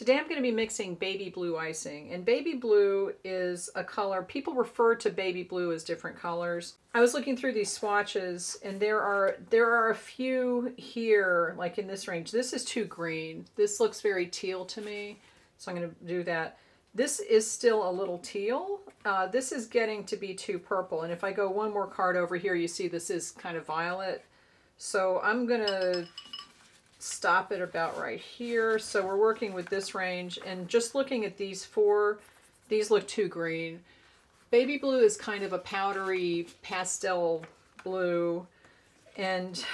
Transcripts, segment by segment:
Today I'm going to be mixing baby blue icing, and baby blue is a color, people refer to baby blue as different colors. I was looking through these swatches and there are a few here, like in this range. This is too green. This looks very teal to me, so I'm going to do that. This is still a little teal. This is getting to be too purple, and if I go one more card over here, you see this is kind of violet. So I'm going to stop it about right here. So we're working with this range, and just looking at these four, these look too green. Baby blue is kind of a powdery pastel blue, and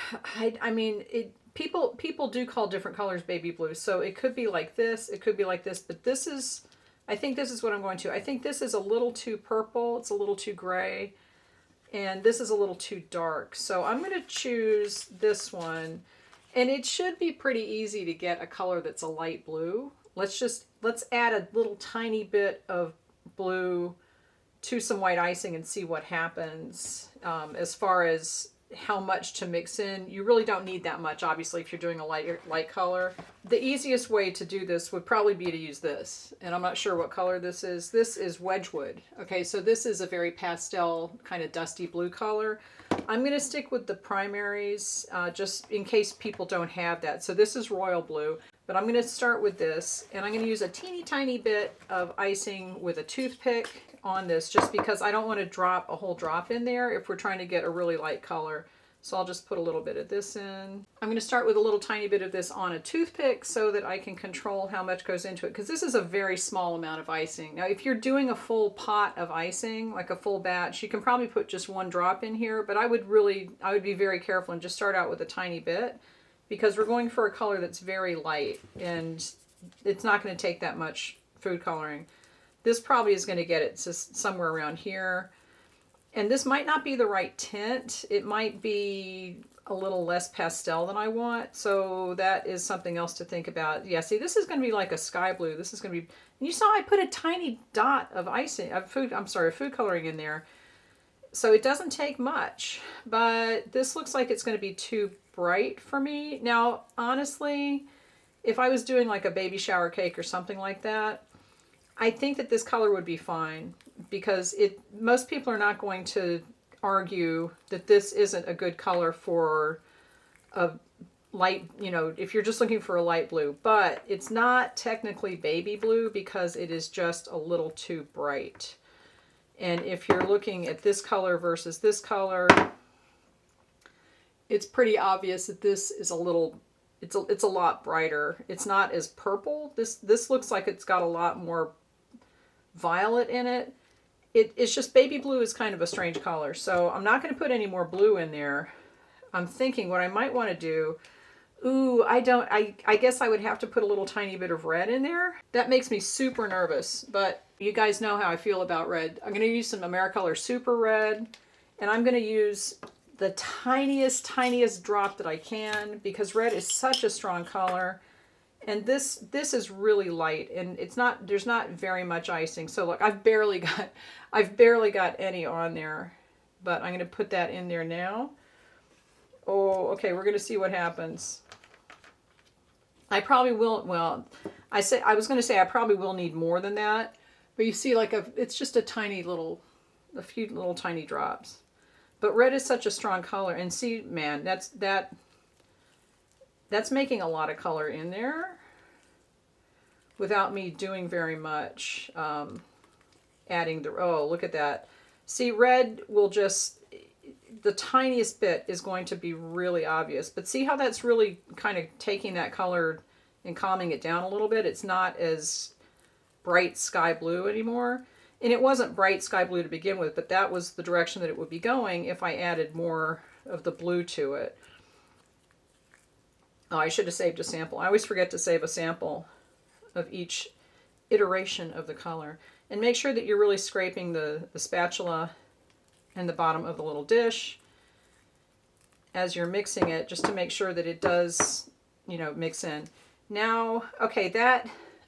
I mean, people do call different colors baby blue, so it could be like this, it could be like this, but this is, I think this is what I'm going to. I think this is a little too purple, it's a little too gray, and this is a little too dark. So I'm going to choose this one. And it should be pretty easy to get a color that's a light blue. Let's add a little tiny bit of blue to some white icing and see what happens. As far as how much to mix in, you really don't need that much, obviously, if you're doing a light color. The easiest way to do this would probably be to use this. And I'm not sure what color this is. This is Wedgwood. Okay, so this is a very pastel, kind of dusty blue color. I'm going to stick with the primaries just in case people don't have that. So this is royal blue, but I'm going to start with this, and I'm going to use a teeny tiny bit of icing with a toothpick on this, just because I don't want to drop a whole drop in there if we're trying to get a really light color. So I'll just put a little bit of this in. I'm going to start with a little tiny bit of this on a toothpick so that I can control how much goes into it, because this is a very small amount of icing. Now, if you're doing a full pot of icing, like a full batch, you can probably put just one drop in here, but I would be very careful and just start out with a tiny bit, because we're going for a color that's very light, and it's not going to take that much food coloring. This probably is going to get it just somewhere around here. And this might not be the right tint. It might be a little less pastel than I want. So that is something else to think about. Yeah, see, this is going to be like a sky blue. This is going to be, and you saw I put a tiny dot of icing, food coloring in there. So it doesn't take much, but this looks like it's going to be too bright for me. Now, honestly, if I was doing like a baby shower cake or something like that, I think that this color would be fine, because most people are not going to argue that this isn't a good color for a light, if you're just looking for a light blue. But it's not technically baby blue because it is just a little too bright. And if you're looking at this color versus this color, it's pretty obvious that this is it's a lot brighter. It's not as purple. This looks like it's got a lot more violet in it. It's just baby blue is kind of a strange color, so I'm not going to put any more blue in there. I'm thinking what I might want to do, I guess I would have to put a little tiny bit of red in there. That makes me super nervous, but you guys know how I feel about red. I'm going to use some Americolor Super Red, and I'm going to use the tiniest drop that I can, because red is such a strong color. And this is really light, and there's not very much icing. So look, I've barely got any on there, but I'm going to put that in there now. Oh, okay, we're going to see what happens. I probably will, well, I was going to say I probably will need more than that, but you see, like, it's just a few little tiny drops. But red is such a strong color, and see, man, that's making a lot of color in there without me doing very much. Adding oh, look at that. See, red will just, the tiniest bit is going to be really obvious. But see how that's really kind of taking that color and calming it down a little bit? It's not as bright sky blue anymore. And it wasn't bright sky blue to begin with, but that was the direction that it would be going if I added more of the blue to it. Oh, I should have saved a sample. I always forget to save a sample of each iteration of the color. And make sure that you're really scraping the spatula and the bottom of the little dish as you're mixing it, just to make sure that it does, mix in. Now, okay,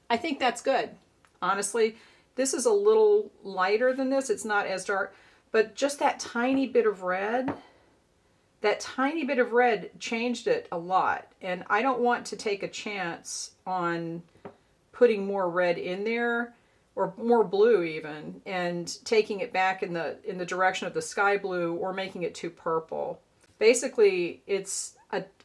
I think that's good. Honestly, this is a little lighter than this. It's not as dark, but just that tiny bit of red changed it a lot. And I don't want to take a chance on putting more red in there, or more blue even, and taking it back in the direction of the sky blue, or making it too purple. Basically, it's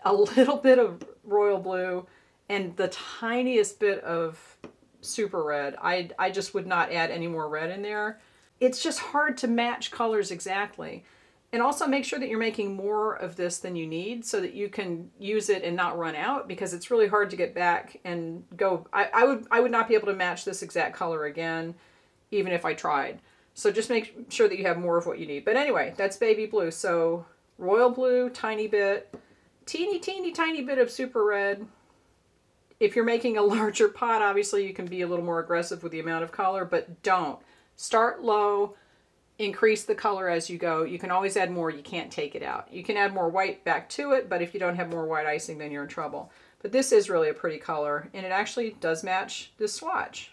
a little bit of royal blue and the tiniest bit of super red. I just would not add any more red in there. It's just hard to match colors exactly. And also make sure that you're making more of this than you need so that you can use it and not run out, because it's really hard to get back and go. I would not be able to match this exact color again, even if I tried. So just make sure that you have more of what you need. But anyway, that's baby blue. So royal blue, tiny bit, teeny tiny bit of super red. If you're making a larger pot, obviously you can be a little more aggressive with the amount of color, but don't. Start low, increase the color as you go. You can always add more, you can't take it out. You can add more white back to it, but if you don't have more white icing, then you're in trouble. But this is really a pretty color, and it actually does match this swatch.